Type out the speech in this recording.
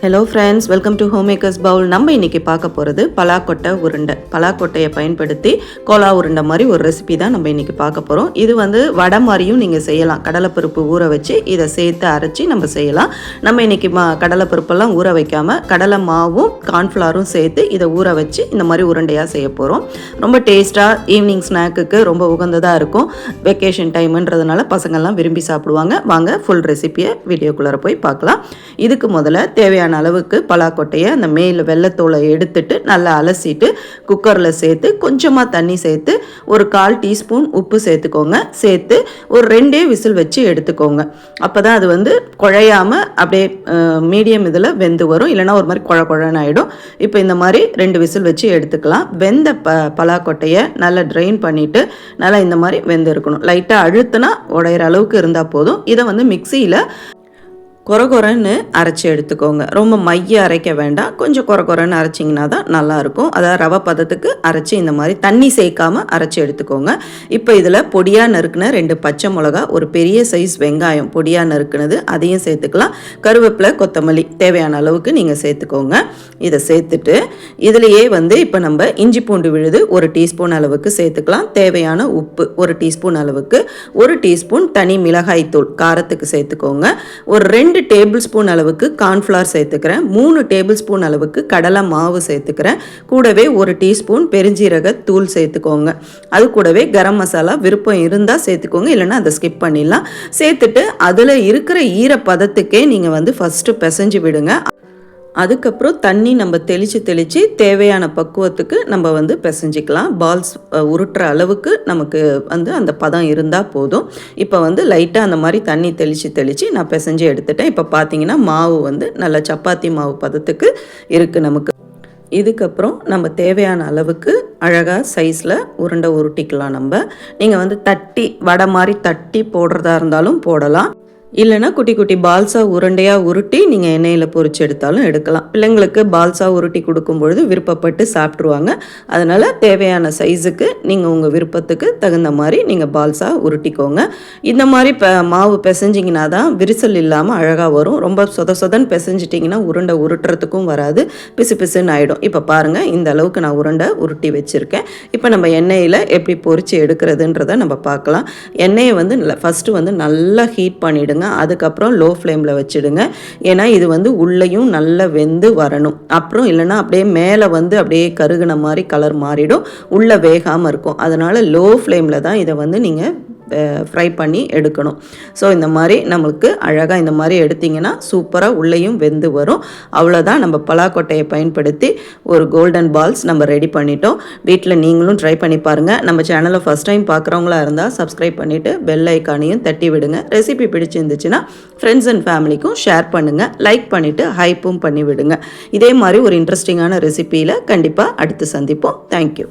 Hello friends, welcome to home makers Pavul. நம்ம இன்றைக்கி பார்க்க போகிறது பலாக்கொட்டை உருண்டை. பலாக்கொட்டையை பயன்படுத்தி கோலா உருண்டை மாதிரி ஒரு ரெசிபி தான் நம்ம இன்றைக்கி பார்க்க போகிறோம். இது வடை மாதிரியும் நீங்கள் செய்யலாம். கடலைப்பருப்பு ஊற வச்சு இதை சேர்த்து அரைச்சி நம்ம செய்யலாம். நம்ம இன்றைக்கி கடலைப்பருப்பெல்லாம் ஊற வைக்காமல் கடலை மாவும் கார்ன்ஃப்ளவரும் சேர்த்து இதை ஊற வச்சு இந்த மாதிரி உருண்டையாக செய்ய போகிறோம். ரொம்ப டேஸ்ட்டாக ஈவினிங் ஸ்நாக்குக்கு ரொம்ப உகந்ததாக இருக்கும். வெக்கேஷன் டைமுன்றதுனால பசங்கள்லாம் விரும்பி சாப்பிடுவாங்க. வாங்க ஃபுல் ரெசிபியை வீடியோக்குள்ளே போய் பார்க்கலாம். இதுக்கு முதல்ல தேவையான அளவுக்கு பலாக்கொட்டையை அந்த மேல் வெள்ளத்தோலை எடுத்துட்டு நல்லா அலசிட்டு குக்கரில் சேர்த்து கொஞ்சமாக தண்ணி சேர்த்து ஒரு 1/4 டீஸ்பூன் உப்பு சேர்த்துக்கோங்க. சேர்த்து ஒரு 2 விசில் வச்சு எடுத்துக்கோங்க. அப்போ தான் அது குழையாமல் அப்படியே மீடியம் இதில் வெந்து வரும். இல்லைனா ஒரு மாதிரி குழன்னு ஆகிடும். இப்போ இந்த மாதிரி 2 விசில் வச்சு எடுத்துக்கலாம். வெந்த பலாக்கொட்டையை நல்லா ட்ரைன் பண்ணிவிட்டு நல்லா இந்த மாதிரி வெந்து இருக்கணும். லைட்டாக அழுத்தினா உடையிற அளவுக்கு இருந்தால் போதும். இதை மிக்சியில் கொரகொரன்னு அரைச்சி எடுத்துக்கோங்க. ரொம்ப மைய அரைக்க வேண்டாம். கொஞ்சம் கொரகொரன்னு அரைச்சிங்கன்னா தான் நல்லாயிருக்கும். அதாவது ரவை பதத்துக்கு அரைச்சி இந்த மாதிரி தண்ணி சேர்க்காமல் அரைச்சி எடுத்துக்கோங்க. இப்போ இதில் பொடியாக நறுக்குன 2 பச்சை மிளகா, ஒரு பெரிய சைஸ் வெங்காயம் பொடியாக நறுக்குனது அதையும் சேர்த்துக்கலாம். கருவேப்பிலை, கொத்தமல்லி தேவையான அளவுக்கு நீங்கள் சேர்த்துக்கோங்க. இதை சேர்த்துட்டு இதிலையே இப்போ நம்ம இஞ்சி பூண்டு விழுது 1 டீஸ்பூன் அளவுக்கு சேர்த்துக்கலாம். தேவையான உப்பு 1 டீஸ்பூன் அளவுக்கு, 1 டீஸ்பூன் தனி மிளகாய் தூள் காரத்துக்கு சேர்த்துக்கோங்க. ஒரு 2 டேபிள் ஸ்பூன் அளவுக்கு கார்ன்ஃப்ளவர் சேர்த்துக்கிறேன். 3 டேபிள் ஸ்பூன் அளவுக்கு கடலை மாவு சேர்த்துக்கிறேன். கூடவே 1 டீஸ்பூன் பெருஞ்சீரக தூள் சேர்த்துக்கோங்க. அது கூடவே கரம் மசாலா விருப்பம் இருந்தால் சேர்த்துக்கோங்க, இல்லைன்னா அதை ஸ்கிப் பண்ணிடலாம். சேர்த்துட்டு அதில் இருக்கிற ஈரப்பதத்துக்கே நீங்கள் ஃபஸ்ட்டு பிசைஞ்சு விடுங்க. அதுக்கப்புறம் தண்ணி நம்ம தெளித்து தேவையான பக்குவத்துக்கு நம்ம பிசைஞ்சிக்கலாம். பால்ஸ் உருட்டுற அளவுக்கு நமக்கு அந்த பதம் இருந்தால் போதும். இப்போ லைட்டாக அந்த மாதிரி தண்ணி தெளித்து நான் பிசைஞ்சு எடுத்துட்டேன். இப்போ பார்த்தீங்கன்னா மாவு நல்லா சப்பாத்தி மாவு பதத்துக்கு இருக்குது நமக்கு. இதுக்கப்புறம் நம்ம தேவையான அளவுக்கு அழகாக சைஸில் உருண்டை உருட்டிக்கலாம். நீங்கள் தட்டி வடை மாதிரி தட்டி போடுறதா இருந்தாலும் போடலாம். இல்லைனா குட்டி குட்டி பால்ஸாக உருண்டையாக உருட்டி நீங்கள் எண்ணெயில் பொரிச்சு எடுத்தாலும் எடுக்கலாம். பிள்ளைங்களுக்கு பால்ஸாக உருட்டி கொடுக்கும்பொழுது விருப்பப்பட்டு சாப்பிட்ருவாங்க. அதனால் தேவையான சைஸுக்கு நீங்கள் உங்கள் விருப்பத்துக்கு தகுந்த மாதிரி நீங்கள் பால்ஸாக உருட்டிக்கோங்க. இந்த மாதிரி மாவு பிசைஞ்சிங்கன்னா தான் விரிசல் இல்லாமல் அழகாக வரும். ரொம்ப சொதன்னு பிசைஞ்சிட்டிங்கன்னா உருண்டை உருட்டுறதுக்கும் வராது, பிசு பிசுன்னு ஆகிடும். இப்போ பாருங்கள், இந்த அளவுக்கு நான் உருண்டை உருட்டி வச்சுருக்கேன். இப்போ நம்ம எண்ணெயில் எப்படி பொரிச்சு எடுக்கிறதுன்றதை நம்ம பார்க்கலாம். எண்ணெயை ஃபஸ்ட்டு நல்லா ஹீட் பண்ணிவிடுங்க. அதுக்கப்புறம் லோ ஃப்ளேமில் வச்சுடுங்க. ஏன்னா இது உள்ளேயும் நல்லா வெந்து வரணும். அப்புறம் இல்லைன்னா அப்படியே மேலே அப்படியே கருகுன மாதிரி கலர் மாறிடும், உள்ளே வேகாமல் இருக்கும். அதனால் லோ ஃப்ளேமில் தான் இதை நீங்கள் ஃப்ரை பண்ணி எடுக்கணும். ஸோ இந்த மாதிரி நம்மளுக்கு அழகாக இந்த மாதிரி எடுத்திங்கன்னா சூப்பராக உள்ளேயும் வெந்து வரும். அவ்வளோதான், நம்ம பலாக்கொட்டையை பயன்படுத்தி ஒரு கோல்டன் பால்ஸ் நம்ம ரெடி பண்ணிட்டோம். வீட்டில் நீங்களும் ட்ரை பண்ணி பாருங்கள். நம்ம சேனலை ஃபஸ்ட் டைம் பார்க்குறவங்களா இருந்தால் சப்ஸ்கிரைப் பண்ணிவிட்டு பெல் ஐக்கானையும் தட்டி விடுங்க. ரெசிபி பிடிச்சிருந்துச்சுன்னா ஃப்ரெண்ட்ஸ் அண்ட் ஃபேமிலிக்கும் ஷேர் பண்ணுங்கள். லைக் பண்ணிவிட்டு ஹைப்பும் பண்ணி விடுங்க. இதே மாதிரி ஒரு இன்ட்ரெஸ்டிங்கான ரெசிபியில் கண்டிப்பாக அடுத்து சந்திப்போம். தேங்க்யூ.